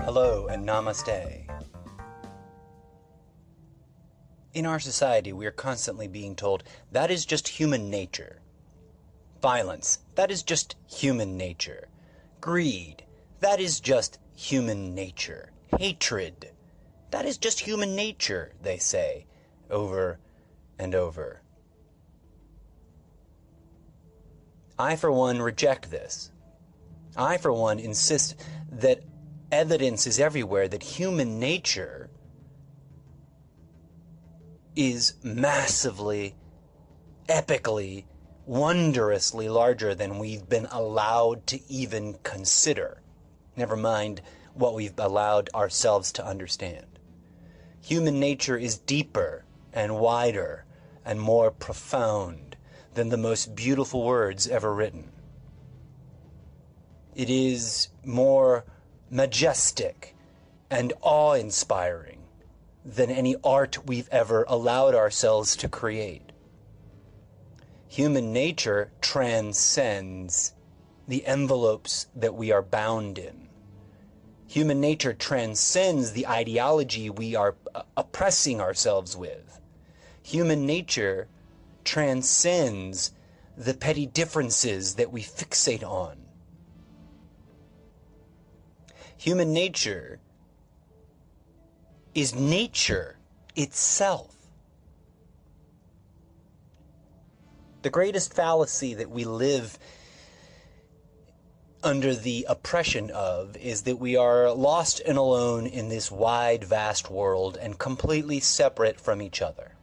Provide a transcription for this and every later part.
Hello and namaste. In our society, we are constantly being told, that is just human nature. Violence, that is just human nature. Greed, that is just human nature. Hatred, that is just human nature, they say, over and over. I, for one, reject this. I, for one, insist that evidence is everywhere that human nature is massively, epically, wondrously larger than we've been allowed to even consider. Never mind what we've allowed ourselves to understand. Human nature is deeper and wider and more profound than the most beautiful words ever written. It is more majestic and awe-inspiring than any art we've ever allowed ourselves to create. Human nature transcends the envelopes that we are bound in. Human nature transcends the ideology we are oppressing ourselves with. Human nature transcends the petty differences that we fixate on. Human nature is nature itself. The greatest fallacy that we live under the oppression of is that we are lost and alone in this wide, vast world and completely separate from each other.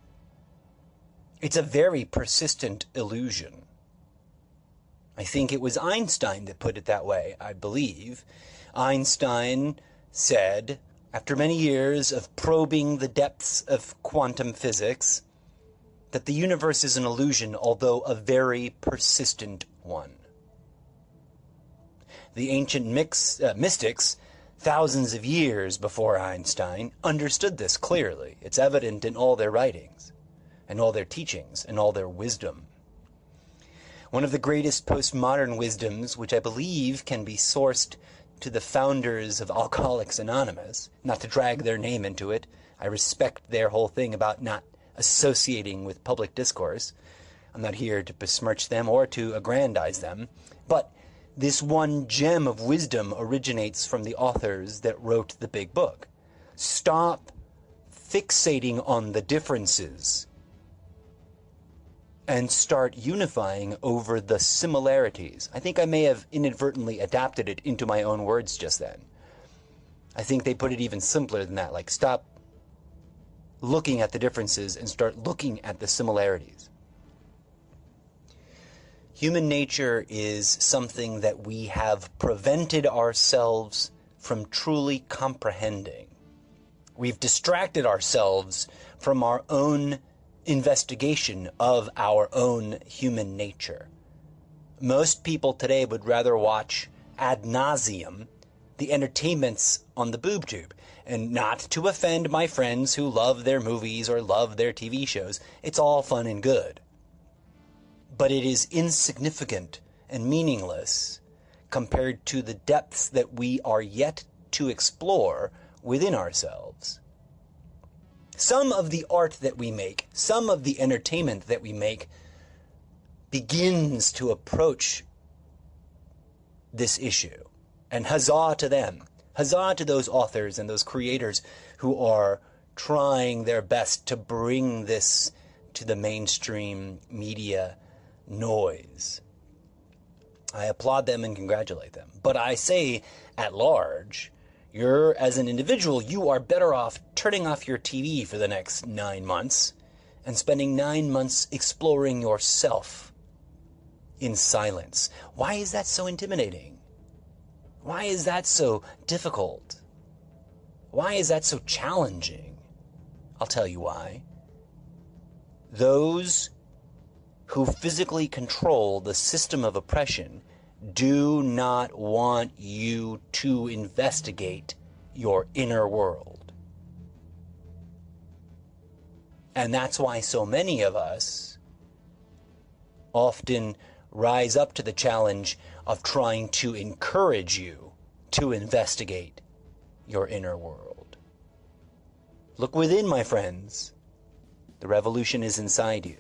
It's a very persistent illusion. I think it was Einstein that put it that way, I believe. Einstein said, after many years of probing the depths of quantum physics, that the universe is an illusion, although a very persistent one. The ancient mystics, thousands of years before Einstein, understood this clearly. It's evident in all their writings, and all their teachings, and all their wisdom. One of the greatest postmodern wisdoms, which I believe can be sourced to the founders of Alcoholics Anonymous, not to drag their name into it. I respect their whole thing about not associating with public discourse. I'm not here to besmirch them or to aggrandize them. But this one gem of wisdom originates from the authors that wrote the big book. Stop fixating on the differences and start unifying over the similarities. I think I may have inadvertently adapted it into my own words just then. I think they put it even simpler than that, like stop looking at the differences and start looking at the similarities. Human nature is something that we have prevented ourselves from truly comprehending. We've distracted ourselves from our own investigation of our own human nature. Most people today would rather watch ad nauseum the entertainments on the boob tube. And not to offend my friends who love their movies or love their TV shows. It's all fun and good. But it is insignificant and meaningless compared to the depths that we are yet to explore within ourselves. Some of the art that we make, some of the entertainment that we make begins to approach this issue. And huzzah to them. Huzzah to those authors and those creators who are trying their best to bring this to the mainstream media noise. I applaud them and congratulate them. But I say, at large, as an individual, you are better off turning off your TV for the next 9 months and spending 9 months exploring yourself in silence. Why is that so intimidating? Why is that so difficult? Why is that so challenging? I'll tell you why. Those who physically control the system of oppression do not want you to investigate your inner world. And that's why so many of us often rise up to the challenge of trying to encourage you to investigate your inner world. Look within, my friends. The revolution is inside you.